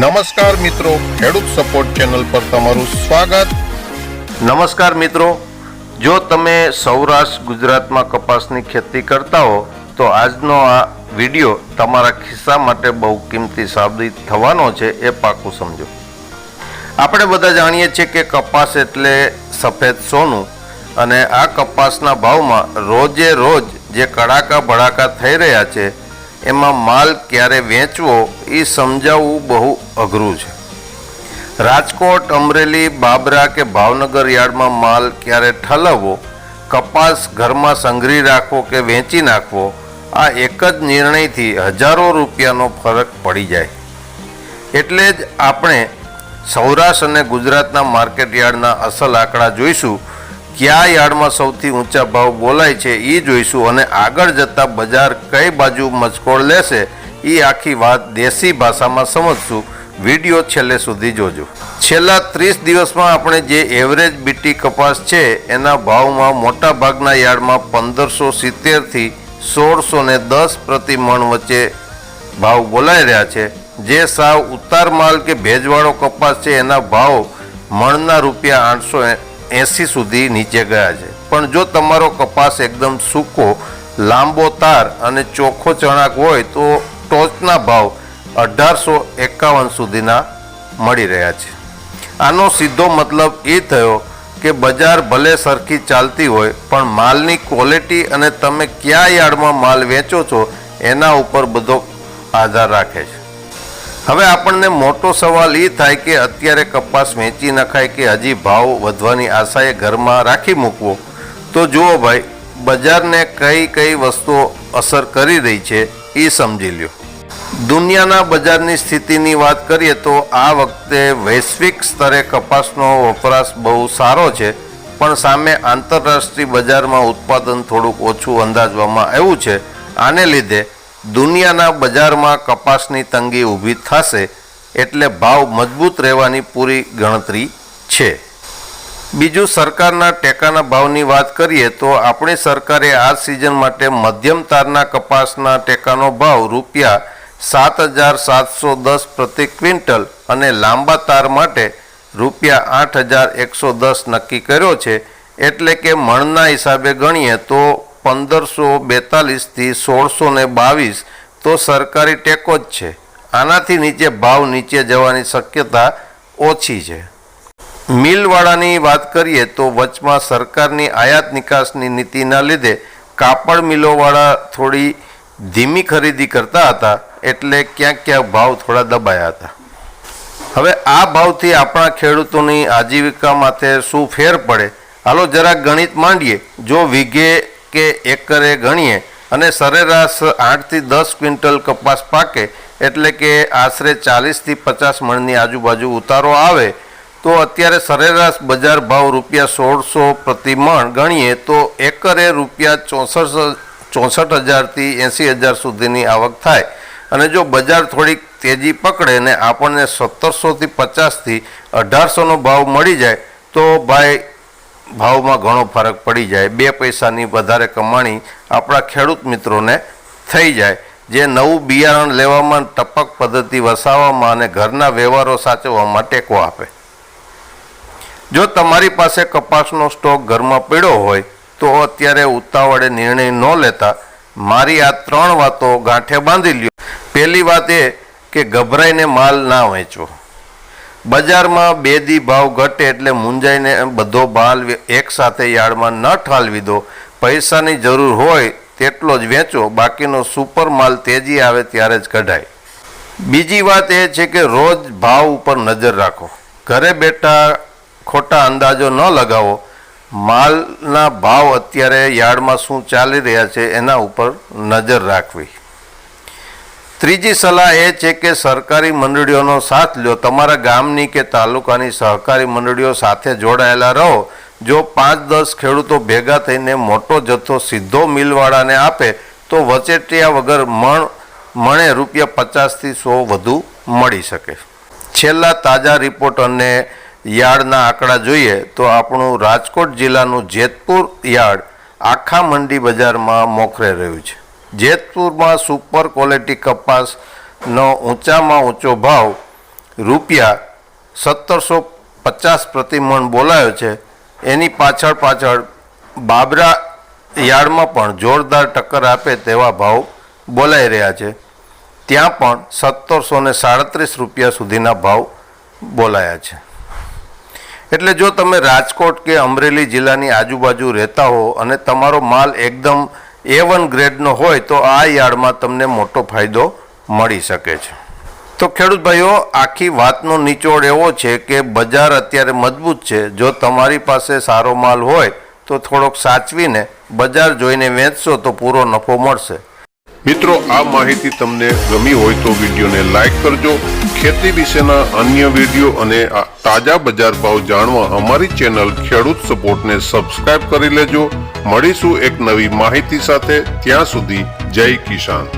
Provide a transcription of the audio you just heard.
નમસ્કાર મિત્રો, ખેડૂત સપોર્ટ ચેનલ પર તમારું સ્વાગત। નમસ્કાર મિત્રો, જો તમે સૌરાષ્ટ્ર ગુજરાતમાં કપાસની ખેતી કરતા હો તો આજનો આ વિડીયો તમારા ખિસ્સા માટે બહુ કિંમતી સાબિત થવાનો છે, એ પાકું સમજો। આપણે બધા જાણીએ છીએ કે કપાસ એટલે સફેદ સોનું, અને આ કપાસના ભાવમાં રોજે રોજ જે કડાકા ભડાકા થઈ રહ્યા છે એમાં માલ ક્યારે વેચવો એ સમજાવવું બહુ અઘરું છે। રાજકોટ, અમરેલી, બાબરા કે ભાવનગર યાર્ડમાં માલ ક્યારે ઠલવવો, કપાસ ઘરમાં સંઘરી રાખવો કે વેચી નાખવો, આ એક જ નિર્ણયથી હજારો રૂપિયાનો ફરક પડી જાય। એટલે જ આપણે સૌરાષ્ટ્ર અને ગુજરાતના માર્કેટ યાર્ડના અસલ આંકડા જોઈશું, કયા યાર્ડમાં સૌથી ઊંચા ભાવ બોલાય છે એ જોઈશું, અને આગળ જતા બજાર કઈ બાજુ મચકોડ લેશે એ આખી વાત દેશી ભાષામાં સમજશું। વિડીયો છેલ્લે સુધી જોજો। છેલ્લા 30 દિવસમાં આપણે જે એવરેજ બીટી કપાસ છે એના ભાવમાં મોટા ભાગના યાર્ડમાં 1570 થી 1610 પ્રતિ મણ વચ્ચે ભાવ બોલાઈ રહ્યા છે। જે સાવ ઉતાર માલ કે ભેજવાળો કપાસ છે એના ભાવ મણના રૂપિયા 880 સુધી નીચે ગયા છે। પણ જો તમારો કપાસ એકદમ સૂકો, લાંબો તાર અને ચોખ્ખો ચણાક હોય તો ટોચના ભાવ 1851 સુધીના મળી રહ્યા છે। આનો સીધો મતલબ એ થયો કે બજાર ભલે સરખી ચાલતી હોય પણ માલની ક્વોલિટી અને તમે કયા યાર્ડમાં માલ વેચો છો એના ઉપર બધો આધાર રાખે છે। હવે આપણને મોટો સવાલ એ થાય કે અત્યારે કપાસ વેચી નખાય કે હજી ભાવ વધવાની આશાએ ઘરમાં રાખી મૂકવો? તો જુઓ ભાઈ, બજારને કઈ કઈ વસ્તુઓ અસર કરી રહી છે એ સમજી લ્યો। દુનિયાના બજારની સ્થિતિની વાત કરીએ તો આ વખતે વૈશ્વિક સ્તરે કપાસનો વપરાશ બહુ સારો છે, પણ સામે આંતરરાષ્ટ્રીય બજારમાં ઉત્પાદન થોડુંક ઓછું અંદાજવામાં આવ્યું છે। આને લીધે દુનિયાના બજારમાં કપાસની તંગી ઊભી થશે, એટલે ભાવ મજબૂત રહેવાની પૂરી ગણતરી છે। બીજું, સરકારના ટેકાના ભાવની વાત કરીએ તો આપણી સરકારે આ સિઝન માટે મધ્યમ તારના કપાસના ટેકાનો ભાવ રૂપિયા 7710 પ્રતિ ક્વિન્ટલ અને લાંબા તાર માટે રૂપિયા 8110 નક્કી કર્યો છે। એટલે કે મણના હિસાબે ગણીએ તો 1542 થી 1622 તો સરકારી ટેકો જ છે। આનાથી નીચે ભાવ નીચે જવાની શક્યતા ઓછી છે। મિલવાળાની વાત કરીએ તો વચમાં સરકારની આયાત નિકાસની નીતિના લીધે કાપડ મિલોવાળા થોડી ધીમી ખરીદી કરતા હતા, એટલે ક્યાંક ક્યાંક ભાવ થોડા દબાયા હતા। હવે આ ભાવથી આપણા ખેડૂતોની આજીવિકા માથે શું ફેર પડે? હાલો જરાક ગણિત માંડીએ। જો વીઘે કે એકરે ગણીએ અને સરેરાશ 8 થી 10 ક્વિન્ટલ કપાસ પાકે, એટલે કે આશરે 40 થી 50 મણની આજુબાજુ ઉતારો આવે, તો અત્યારે સરેરાશ બજાર ભાવ રૂપિયા 1600 પ્રતિ મણ ગણીએ તો એકરે રૂપિયા 64,000 થી 80,000 સુધીની આવક થાય। અને જો બજાર થોડીક તેજી પકડે ને આપણને 1700 થી 50 થી 1800નો ભાવ મળી જાય તો ભાઈ ભાવમાં ઘણો ફરક પડી જાય। 2 પૈસાની વધારે કમાણી આપણા ખેડૂત મિત્રોને થઈ જાય, જે નવું બિયારણ લેવામાં, ટપક પદ્ધતિ વસાવવામાં અને ઘરના વ્યવહારો સાચવવામાં ટેકો આપે। જો તમારી પાસે કપાસનો સ્ટોક ઘરમાં પડ્યો હોય તો અત્યારે ઉતાવળે નિર્ણય ન લેતા મારી આ 3 વાતો ગાંઠે બાંધી લ્યો। પહેલી વાત એ કે ગભરાઈને માલ ના વેચો। બજારમાં બેદી ભાવ ઘટે એટલે મૂંઝાઈને બધો માલ એકસાથે યાર્ડમાં ન ઠાલવી દો। પૈસાની જરૂર હોય તેટલો જ વેચો, બાકીનો સુપર માલ તેજી આવે ત્યારે જ કઢાય। બીજી વાત એ છે કે રોજ ભાવ ઉપર નજર રાખો। ઘરે બેઠા ખોટા અંદાજો ન લગાવો। માલના ભાવ અત્યારે યાર્ડમાં શું ચાલી રહ્યા છે એના ઉપર નજર રાખવી। ત્રીજી સલાહ એ છે કે સહકારી મંડળીઓનો સાથ લો। તમારા ગામની કે તાલુકાની સહકારી મંડળીઓ સાથે જોડાયેલા રહો। જો 5-10 ખેડૂતો ભેગા થઈને મોટો જથ્થો સીધો મિલવાળાને આપે તો વચેટિયા વગર મણે રૂપિયા 50 થી 100 વધુ મળી શકે। છેલ્લા તાજા રિપોર્ટ અને યાર્ડના આંકડા જોઈએ તો આપણું રાજકોટ જિલ્લાનું જેતપુર યાર્ડ આખા મંડી બજારમાં મોખરે રહ્યું છે। જેતપુરમાં સુપર ક્વોલિટી કપાસનો ઊંચામાં ઊંચો ભાવ રૂપિયા 1750 પ્રતિ મણ બોલાયો છે. એની પાછળ બાબરા યાર્ડમાં પણ જોરદાર ટક્કર આપે તેવા ભાવ બોલાઈ રહ્યા છે. ત્યાં પણ 1737 રૂપિયા સુધીના ભાવ બોલાયા છે. એટલે જો તમે રાજકોટ કે અમરેલી જિલ્લાની આજુબાજુ રહેતા હો અને તમારો માલ એકદમ A1 ગ્રેડનો હોય તો આ યાર્ડમાં તમને મોટો ફાયદો મળી શકે છે. તો ખેડૂત ભાઈઓ, આખી વાતનો નિચોડ એવો છે કે બજાર અત્યારે મજબૂત છે. જો તમારી પાસે સારો માલ હોય તો થોડોક સાચવીને બજાર જોઈને વેચશો તો પૂરો નફો મળશે. મિત્રો, આ માહિતી તમને ગમી હોય તો વિડીયોને લાઈક કરજો. ખેતી વિશેના અન્ય વિડીયો અને તાજા બજાર ભાવ જાણવા અમારી ચેનલ ખેડૂત સપોર્ટને સબસ્ક્રાઇબ કરી લેજો. મળીશું એક નવી માહિતી સાથે. ત્યાં સુધી જય કિસાન.